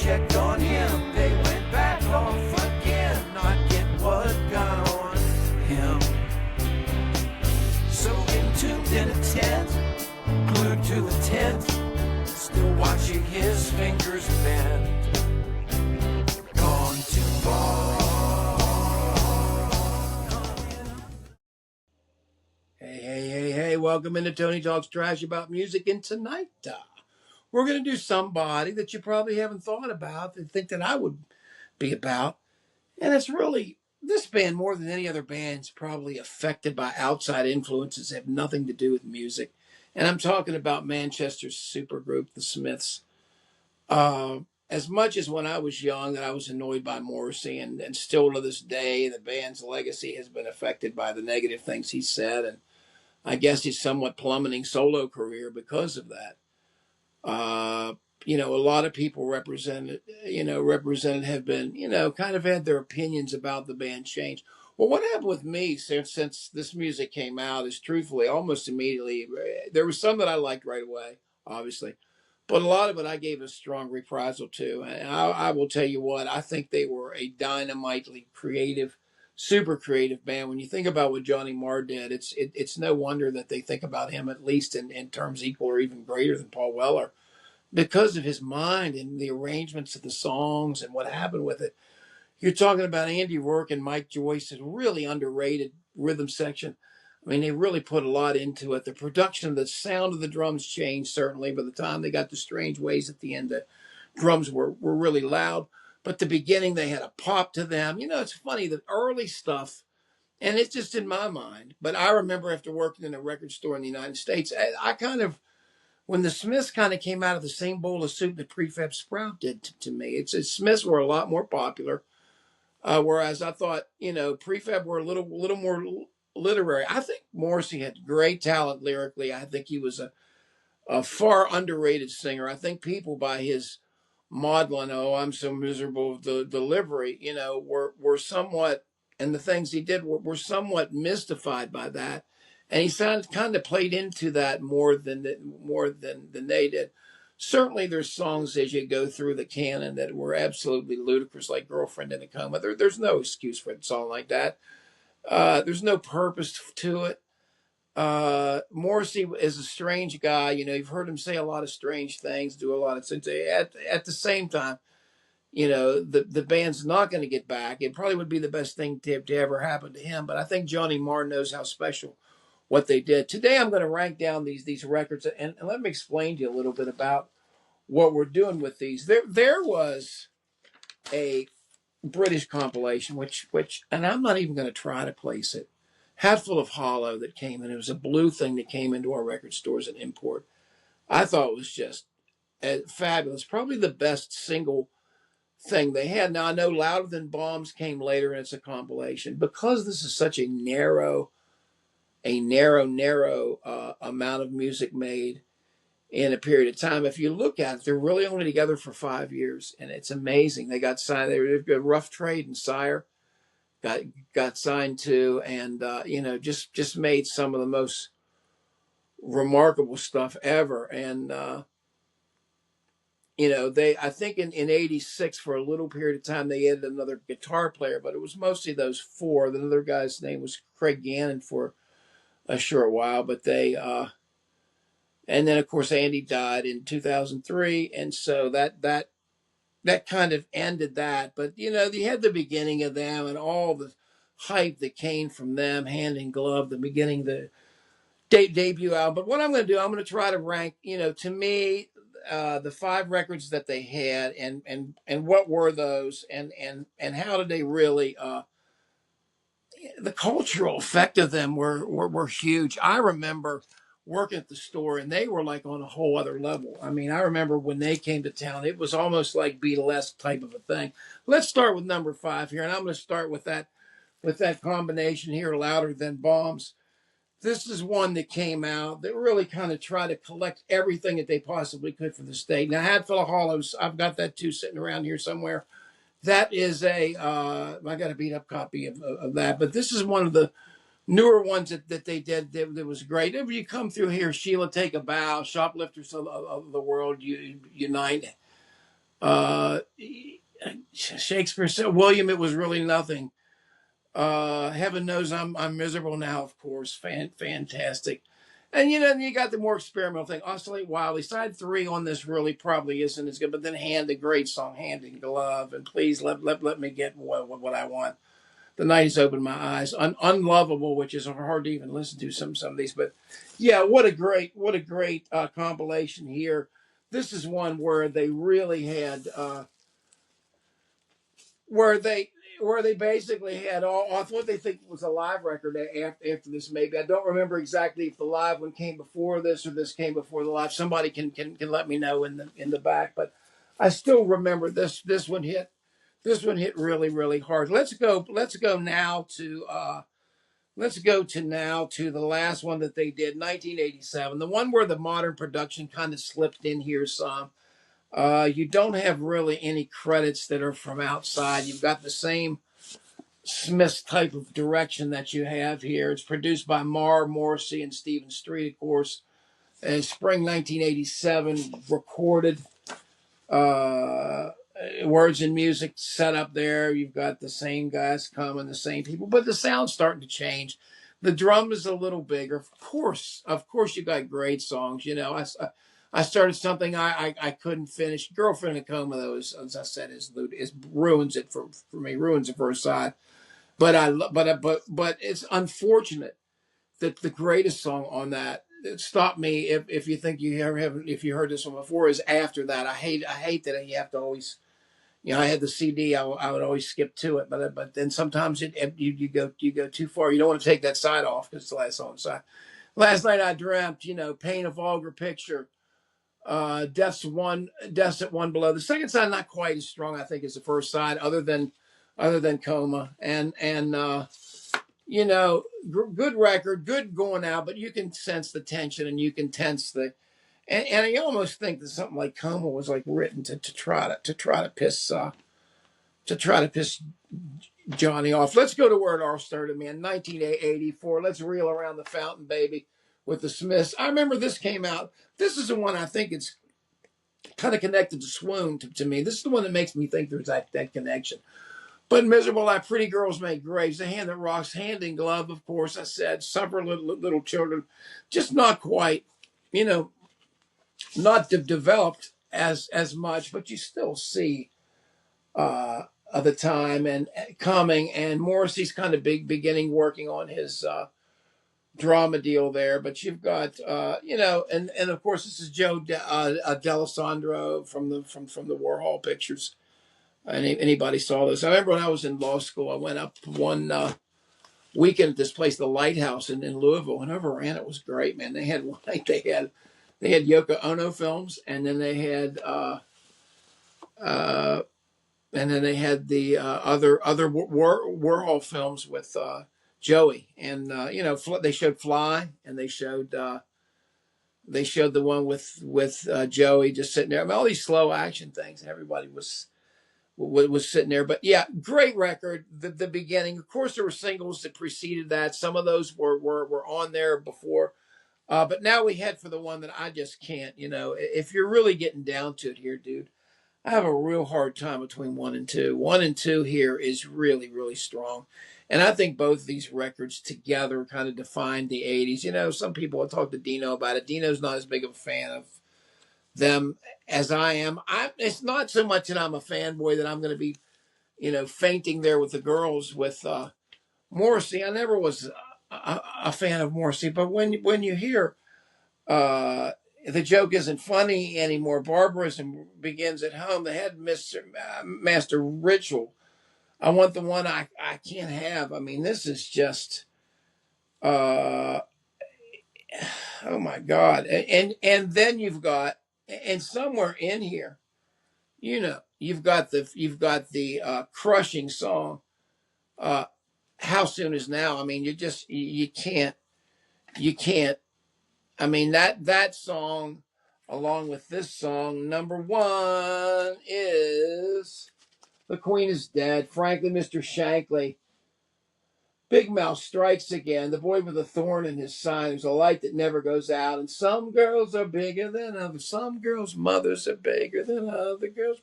checked on him. They went back off again, not get what got on him. So entombed in a tent, glued to the tent, still watching his fingers bend. Gone too far. Hey, welcome into Tony Talks Trash About Music. And tonight, we're going to do somebody that you probably haven't thought about and think that I would be about. And it's really, this band, more than any other band, is probably affected by outside influences that have nothing to do with music. And I'm talking about Manchester's supergroup, the Smiths. As much as when I was young that I was annoyed by Morrissey, and still to this day, the band's legacy has been affected by the negative things he said, and I guess his somewhat plummeting solo career because of that. A lot of people represented have been, kind of had their opinions about the band change. Well, what happened with me since this music came out is truthfully almost immediately, there was some that I liked right away, obviously, but a lot of it I gave a strong reprisal to. And I will tell you what, I think they were a dynamitely creative, super creative band. When you think about what Johnny Marr did, it's no wonder that they think about him at least in terms equal or even greater than Paul Weller because of his mind and the arrangements of the songs and what happened with it. You're talking about Andy Rourke and Mike Joyce's really underrated rhythm section. I mean, they really put a lot into it. The production, the sound of the drums changed, certainly. By the time they got to Strange Ways at the end, the drums were really loud. But the beginning, they had a pop to them. It's funny, the early stuff, and it's just in my mind. But I remember after working in a record store in the United States, I kind of, when the Smiths kind of came out of the same bowl of soup that Prefab Sprout did to me, it's Smiths were a lot more popular, whereas I thought Prefab were a little more literary. I think Morrissey had great talent lyrically. I think he was a far underrated singer. I think people by his maudlin, "Oh, I'm so miserable," the delivery, were somewhat, and the things he did were somewhat mystified by that. And he sounded kind of played into that more than they did. Certainly, there's songs as you go through the canon that were absolutely ludicrous, like "Girlfriend in a Coma." There's no excuse for a song like that. There's no purpose to it. Morrissey is a strange guy. You've heard him say a lot of strange things, do a lot of things. At the same time, the band's not going to get back. It probably would be the best thing to ever happen to him. But I think Johnny Marr knows how special what they did. Today, I'm going to rank down these records, and let me explain to you a little bit about what we're doing with these. There was a British compilation, which, and I'm not even going to try to place it. Hatful of Hollow that came in. It was a blue thing that came into our record stores at import. I thought it was just fabulous. Probably the best single thing they had. Now I know Louder Than Bombs came later, and it's a compilation. Because this is such a narrow amount of music made in a period of time. If you look at it, they're really only together for 5 years, and it's amazing. They got signed. They were a Rough Trade and Sire got signed to, and just made some of the most remarkable stuff ever. And I think in '86 for a little period of time they added another guitar player, but it was mostly those four. The other guy's name was Craig Gannon for a short while, but they and then of course Andy died in 2003, and so that kind of ended that. But you had the beginning of them and all the hype that came from them, Hand in Glove, the beginning, the debut album. But what I'm going to do, I'm going to try to rank, to me, the 5 records that they had, and what were those, and how did they really, the cultural effect of them were huge. I remember working at the store, and they were like on a whole other level. I mean, I remember when they came to town, it was almost like Beatlesque type of a thing. Let's start with number 5 here, and I'm going to start with that combination here, Louder Than Bombs. This is one that came out that really kind of tried to collect everything that they possibly could for the state. Now, Hatful of Hollows, I've got that too sitting around here somewhere. That is I got a beat up copy of that, but this is one of the newer ones that they did that was great. If you come through here, Sheila, Take a Bow, Shoplifters of the World Unite, Uh, Shakespeare said, William, it was really nothing. Heaven knows I'm miserable now, of course. Fantastic. And you got the more experimental thing. Oscillate Wildly. Side three on this really probably isn't as good, but then the great song, Hand in Glove, and please let me get what I want. The night has opened my eyes. Unlovable, which is hard to even listen to some of these, but yeah, what a great compilation here. This is one where they really had where they where they basically had all off what they think was a live record after this. Maybe I don't remember exactly if the live one came before this or this came before the live. Somebody can let me know in the back, but I still remember this one hit. This one hit really hard. Let's go now to the last one that they did, 1987, the one where the modern production kind of slipped in here some. You don't have really any credits that are from outside. You've got the same Smith type of direction that you have here. It's produced by Marr, Morrissey, and Stephen Street, of course. And spring 1987, recorded. Uh, Words and music set up there. You've got the same guys coming, the same people, but the sound's starting to change. The drum is a little bigger. Of course, you got great songs. I started something I couldn't finish. Girlfriend in a Coma, though, as I said, is ruins it for me. Ruins it for a side. But it's unfortunate that the greatest song on that, stop me if you think you ever have if you heard this one before, is After That. I hate that you have to always, I had the CD. I would always skip to it, but then sometimes you go too far. You don't want to take that side off because it's the last song. So last night I dreamt, Paint a Vulgar Picture, Deaths at One Below. The second side not quite as strong, I think, as the first side, other than Coma, and good record, good going out, but you can sense the tension and you can tense and I almost think that something like Coma was like written to try to piss Johnny off. Let's go to where it all started, man. 1984. Let's reel around the fountain, baby, with the Smiths. I remember this came out. This is the one I think it's kind of connected to Swoon to me. This is the one that makes me think there's that connection. But Miserable, Like Pretty Girls Make Graves, The Hand That Rocks, Hand in Glove, of course, I said, Suffer Little Children, just not quite, not developed as much, but you still see of the time and coming, and Morrissey's kind of beginning working on his drama deal there, but you've got and of course this is Joe D'Alessandro from the Warhol pictures. Anybody saw this? I remember when I was in law school, I went up one weekend at this place, the Lighthouse in Louisville, and overran. It was great, man. They had one night they had Yoko Ono films, and then they had the other Warhol films with Joey, and they showed Fly, and they showed the one with Joey just sitting there. I mean, all these slow action things, and everybody was sitting there. But yeah, great record. The beginning, of course, there were singles that preceded that. Some of those were on there before, but now we head for the one that I just can't. If you're really getting down to it here, dude, I have a real hard time between one and two. One and two here is really strong. And I think both of these records together kind of defined the 80s. Some people have talked to Dino about it. Dino's not as big of a fan of them as I am. It's not so much that I'm a fanboy that I'm going to be, fainting there with the girls with Morrissey. I never was a fan of Morrissey, but when you hear the joke isn't funny anymore, barbarism begins at home, the head master ritual, I want the one I can't have. I mean, this is just oh my God. And then you've got, and somewhere in here, you've got the crushing song, How Soon Is Now. I mean, you can't. I mean, that song, along with this song, number one is The Queen Is Dead. Frankly, Mr. Shankly, Big Mouth strikes again. The boy with a thorn in his side. There's a light that never goes out. And some girls are bigger than others. Some girls' mothers are bigger than other girls.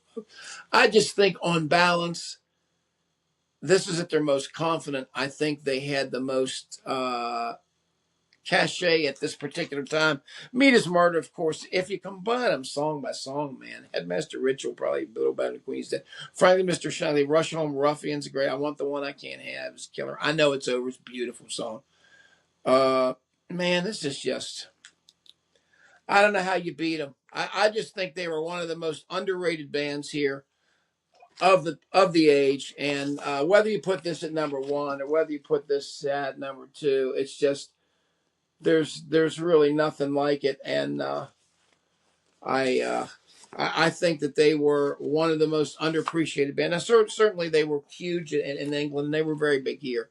I just think on balance, this is at their most confident. I think they had the most cachet at this particular time. Meat is Murder, of course. If you combine them song by song, man, Headmaster Ritual probably a little better than Queen's Dead. Frankly, Mr. Shiny, Rush Home Ruffians, great. I Want the One I Can't Have is killer. I Know It's Over. It's a beautiful song. Man, this is just, I don't know how you beat them. I just think they were one of the most underrated bands here of the age. And whether you put this at number one or whether you put this at number two, it's just, there's really nothing like it. And I think that they were one of the most underappreciated bands. Now, certainly they were huge in England. And they were very big here.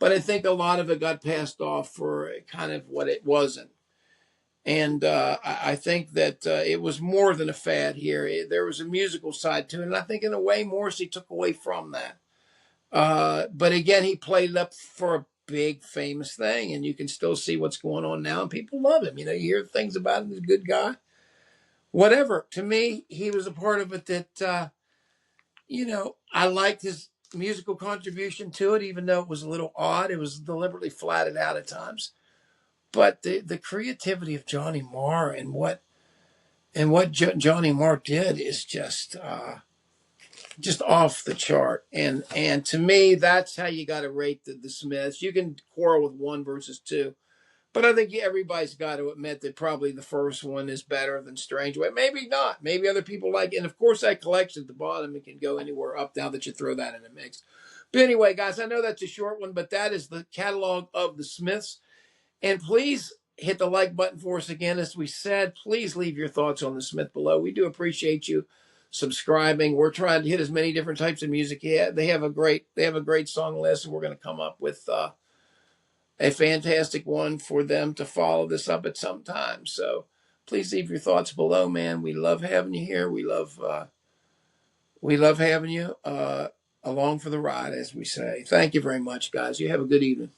But I think a lot of it got passed off for kind of what it wasn't. And I think that it was more than a fad here. There was a musical side to it. And I think in a way, Morrissey took away from that. But again, he played it up for a big famous thing. And you can still see what's going on now. And people love him. You hear things about him. He's a good guy. Whatever. To me, he was a part of it that, I liked his musical contribution to it, even though it was a little odd. It was deliberately flatted out at times. But the creativity of Johnny Marr and what Johnny Marr did is just off the chart. And to me, that's how you got to rate the Smiths. You can quarrel with one versus two, but I think everybody's got to admit that probably the first one is better than Strange Way. Maybe not. Maybe other people like it. And of course, that collection at the bottom, it can go anywhere up, down, that you throw that in the mix. But anyway, guys, I know that's a short one, but that is the catalog of the Smiths. And please hit the like button for us again. As we said, please leave your thoughts on the Smith below. We do appreciate you subscribing. We're trying to hit as many different types of music. Yeah, they have a great song list, and we're going to come up with a fantastic one for them to follow this up at some time. So please leave your thoughts below, man. We love having you here. We love having you along for the ride, as we say. Thank you very much, guys. You have a good evening.